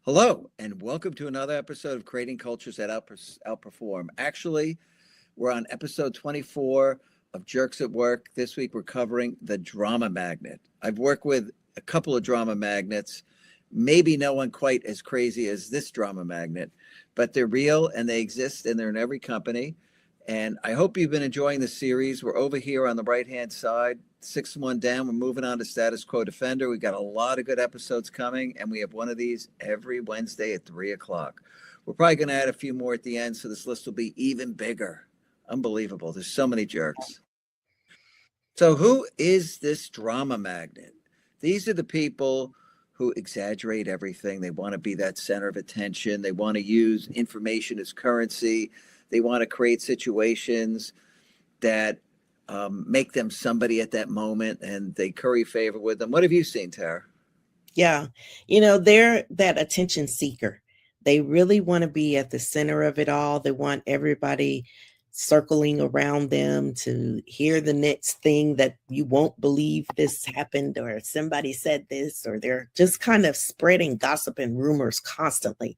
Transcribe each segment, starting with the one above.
Hello, and welcome to another episode of Creating Cultures that Outperform. Actually, we're on episode 24 of Jerks at Work. This week, we're covering the drama magnet. I've worked with a couple of drama magnets, maybe no one quite as crazy as this drama magnet, but they're real and they exist and they're in every company. And I hope you've been enjoying the series. We're over here on the right-hand side, 6-1 down. We're moving on to Status Quo Defender. We've got a lot of good episodes coming, and we have one of these every Wednesday at 3 o'clock. We're probably going to add a few more at the end, so this list will be even bigger. Unbelievable. There's so many jerks. So who is this drama magnet? These are the people who exaggerate everything. They want to be that center of attention. They want to use information as currency. They want to create situations that make them somebody at that moment, and they curry favor with them. What have you seen, Tara? Yeah. They're that attention seeker. They really want to be at the center of it all. They want everybody circling around them to hear the next thing that you won't believe this happened, or somebody said this, or they're just kind of spreading gossip and rumors constantly.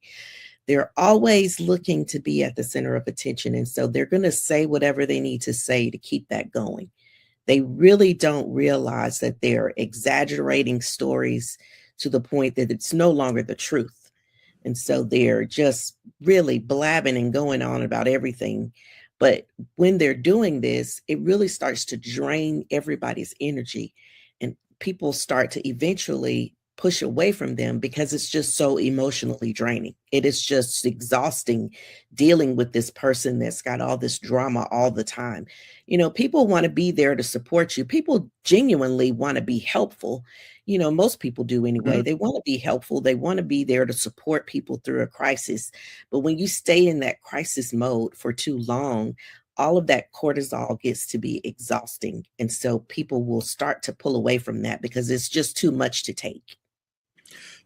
They're always looking to be at the center of attention. And so they're going to say whatever they need to say to keep that going. They really don't realize that they're exaggerating stories to the point that it's no longer the truth. And so they're just really blabbing and going on about everything. But when they're doing this, it really starts to drain everybody's energy. And people start to eventually push away from them because it's just so emotionally draining. It is just exhausting dealing with this person that's got all this drama all the time. People want to be there to support you. People genuinely want to be helpful. Most people do anyway. Mhm. They want to be helpful. They want to be there to support people through a crisis. But when you stay in that crisis mode for too long, all of that cortisol gets to be exhausting. And so people will start to pull away from that because it's just too much to take.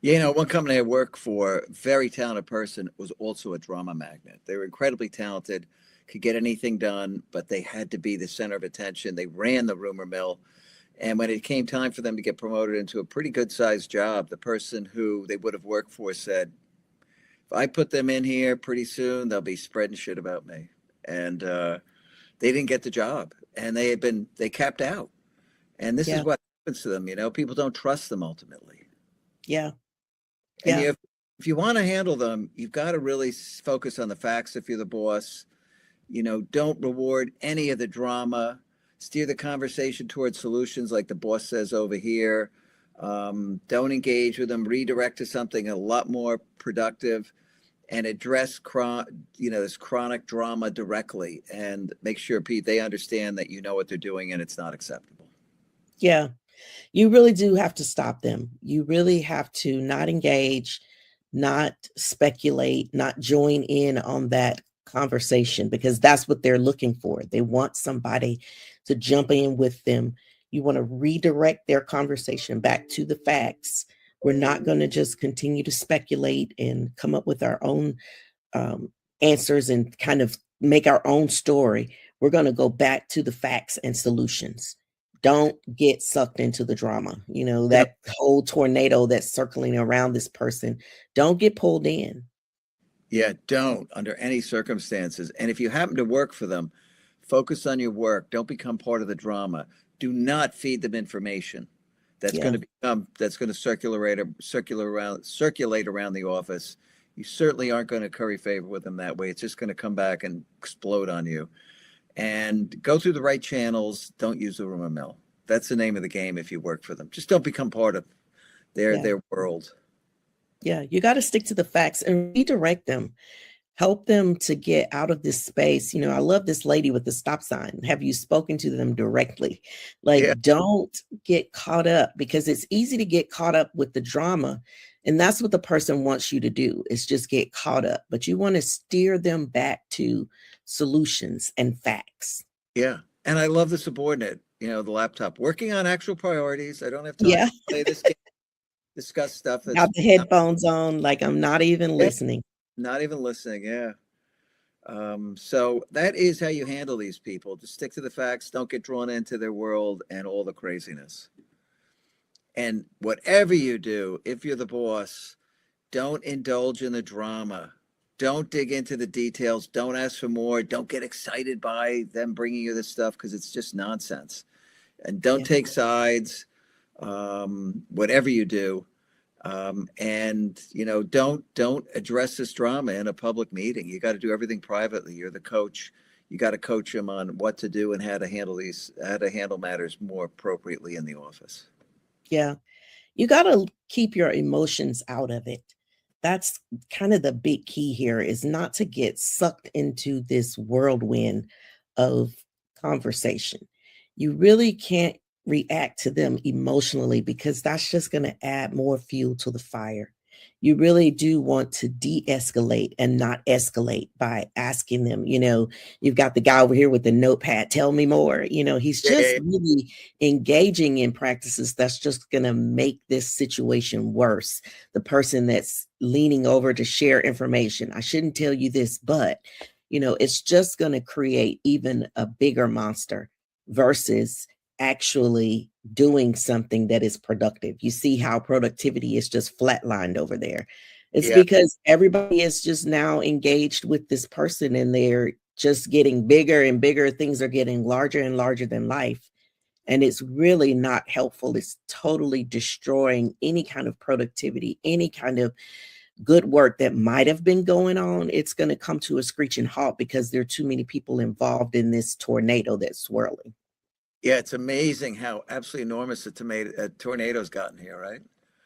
One company I work for, very talented person, was also a drama magnet. They were incredibly talented, could get anything done, but they had to be the center of attention. They ran the rumor mill. And when it came time for them to get promoted into a pretty good sized job, the person who they would have worked for said, if I put them in here pretty soon, they'll be spreading shit about me. And they didn't get the job, and they capped out. And this is Yeah. what happens to them. People don't trust them ultimately. Yeah. And Yeah. if you want to handle them, you've got to really focus on the facts if you're the boss. Don't reward any of the drama. Steer the conversation towards solutions, like the boss says over here. Don't engage with them. Redirect to something a lot more productive, and address this chronic drama directly, and make sure, Pete, they understand that you know what they're doing and it's not acceptable. Yeah. You really do have to stop them. You really have to not engage, not speculate, not join in on that conversation because that's what they're looking for. They want somebody to jump in with them. You want to redirect their conversation back to the facts. We're not going to just continue to speculate and come up with our own um, answers and kind of make our own story. We're going to go back to the facts and solutions. Don't get sucked into the drama. Yep. That whole tornado that's circling around this person, don't get pulled in. Yeah, don't under any circumstances. And if you happen to work for them, focus on your work. Don't become part of the drama. Do not feed them information Yeah. that's going to circulate around the office. You certainly aren't going to curry favor with them that way. It's just going to come back and explode on you. And go through the right channels. Don't use the rumor mill. That's the name of the game if you work for them. Just don't become part of Yeah. their world. Yeah. You got to stick to the facts and redirect them. Help them to get out of this space. I love this lady with the stop sign. Have you spoken to them directly? Yeah. Like, don't get caught up because it's easy to get caught up with the drama. And that's what the person wants you to do is just get caught up. But you want to steer them back to solutions and facts. Yeah. And I love the subordinate, the laptop, working on actual priorities. I don't have time Yeah. to play this game, discuss stuff that's Got the headphones on, like I'm not even yeah, listening. not even listening. Yeah. So that is how you handle these people. Just stick to the facts. Don't get drawn into their world and all the craziness. And whatever you do, if you're the boss, Don't indulge in the drama. Don't dig into the details. Don't ask for more. Don't get excited by them bringing you this stuff because it's just nonsense. And don't Yeah. take sides, whatever you do. And don't address this drama in a public meeting. You got to do everything privately. You're the coach. You got to coach them on what to do and how to handle matters more appropriately in the office. Yeah. You got to keep your emotions out of it. That's kind of the big key here, is not to get sucked into this whirlwind of conversation. You really can't react to them emotionally, because that's just going to add more fuel to the fire. You really do want to de-escalate and not escalate by asking them, you've got the guy over here with the notepad, tell me more. He's Yeah, yeah, just yeah. really engaging in practices that's just going to make this situation worse. The person that's leaning over to share information, I shouldn't tell you this, but it's just going to create even a bigger monster versus actually doing something that is productive. You see how productivity is just flatlined over there. It's Yeah. because everybody is just now engaged with this person, and they're just getting bigger and bigger. Things are getting larger and larger than life. And it's really not helpful. It's totally destroying any kind of productivity, any kind of good work that might have been going on. It's going to come to a screeching halt because there are too many people involved in this tornado that's swirling. Yeah, it's amazing how absolutely enormous the tornado's gotten here, right?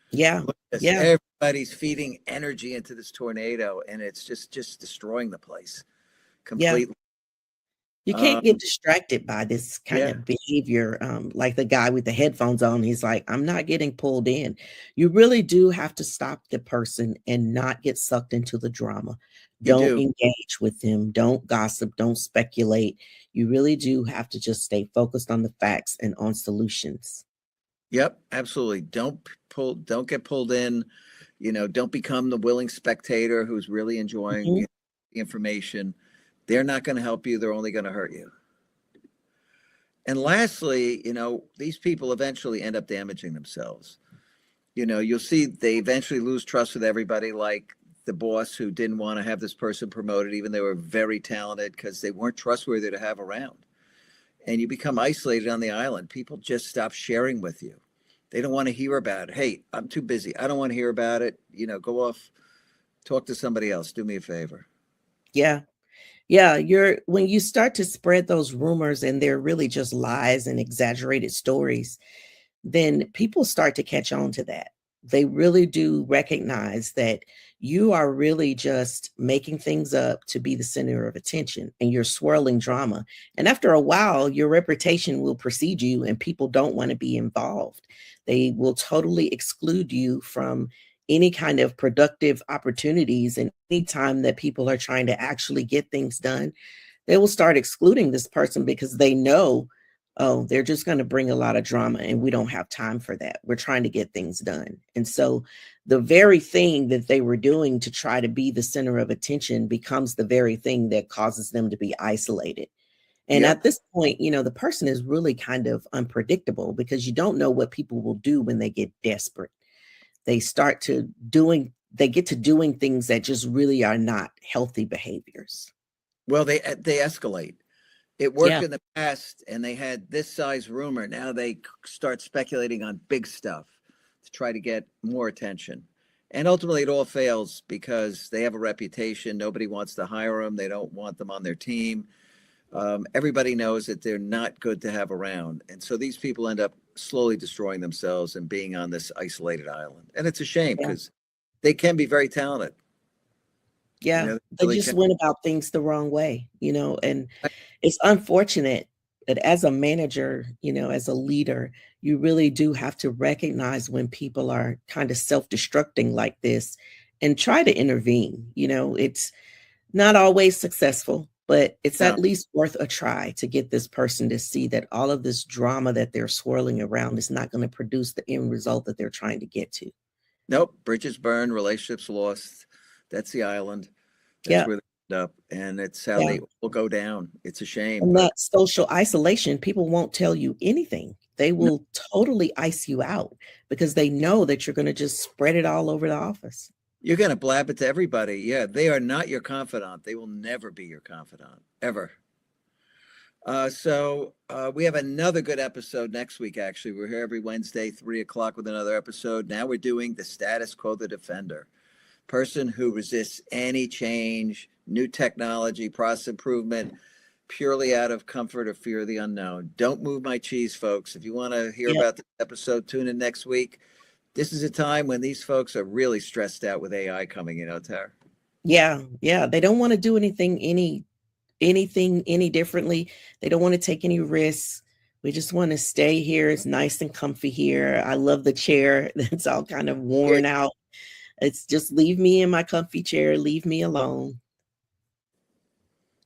Yeah. Look at this. Yeah. Everybody's feeding energy into this tornado, and it's just destroying the place Yeah. completely. You can't get Um, distracted by this kind yeah, of behavior. Like the guy with the headphones on, he's like, I'm not getting pulled in. You really do have to stop the person and not get sucked into the drama. you Don't do. engage with them. Don't gossip. Don't speculate. You really do have to just stay focused on the facts and on solutions. Yep, absolutely. Don't get pulled in. Don't become the willing spectator who's really enjoying Mhm. the information. They're not going to help you. They're only going to hurt you. And lastly, these people eventually end up damaging themselves. You'll see they eventually lose trust with everybody, like the boss who didn't want to have this person promoted, even though they were very talented, because they weren't trustworthy to have around. And you become isolated on the island. People just stop sharing with you. They don't want to hear about it. Hey, I'm too busy. I don't want to hear about it. Go off, talk to somebody else. Do me a favor. Yeah. Yeah, when you start to spread those rumors and they're really just lies and exaggerated stories, then people start to catch on to that. They really do recognize that you are really just making things up to be the center of attention, and you're swirling drama. And after a while, your reputation will precede you, and people don't want to be involved. They will totally exclude you from any kind of productive opportunities. And anytime that people are trying to actually get things done, they will start excluding this person because they know, oh, they're just going to bring a lot of drama, and we don't have time for that. We're trying to get things done. And so the very thing that they were doing to try to be the center of attention becomes the very thing that causes them to be isolated. And at Yep. this point, the person is really kind of unpredictable, because you don't know what people will do when they get desperate. They get to doing things that just really are not healthy behaviors. Well, they escalate. It worked Yeah. in the past, and they had this size rumor. Now they start speculating on big stuff to try to get more attention. And ultimately, it all fails because they have a reputation. Nobody wants to hire them. They don't want them on their team. Everybody knows that they're not good to have around. And so these people end up slowly destroying themselves and being on this isolated island. And it's a shame Yeah. because they can be very talented. Yeah, They they really just can. went about things the wrong way, and it's unfortunate that as a manager, as a leader, you really do have to recognize when people are kind of self-destructing like this and try to intervene. It's not always successful, but it's No, at least worth a try to get this person to see that all of this drama that they're swirling around is not going to produce the end result that they're trying to get to. nope. Bridges burned, relationships lost. That's the island. That's Yeah, where they end up. And it's how yeah. they all go down. It's a shame, And but that social isolation, people won't tell you anything. They no, will totally ice you out because they know that you're going to just spread it all over the office. You're going to blab it to everybody. Yeah, they are not your confidant. They will never be your confidant, ever. We have another good episode next week, actually. We're here every Wednesday, 3 o'clock, with another episode. Now we're doing the status quo, the defender. Person who resists any change, new technology, process improvement, purely out of comfort or fear of the unknown. Don't move my cheese, folks. If you want to hear Yep. about this episode, tune in next week. This is a time when these folks are really stressed out with AI coming in, Tara. Yeah, yeah. They don't want to do anything any differently. They don't want to take any risks. We just want to stay here. It's nice and comfy here. I love the chair. That's all kind of worn out. It's just leave me in my comfy chair. Leave me alone.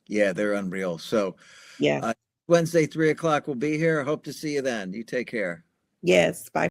Yeah, they're unreal. So Yeah. Wednesday, 3 o'clock, we'll be here. Hope to see you then. You take care. Yes. Bye.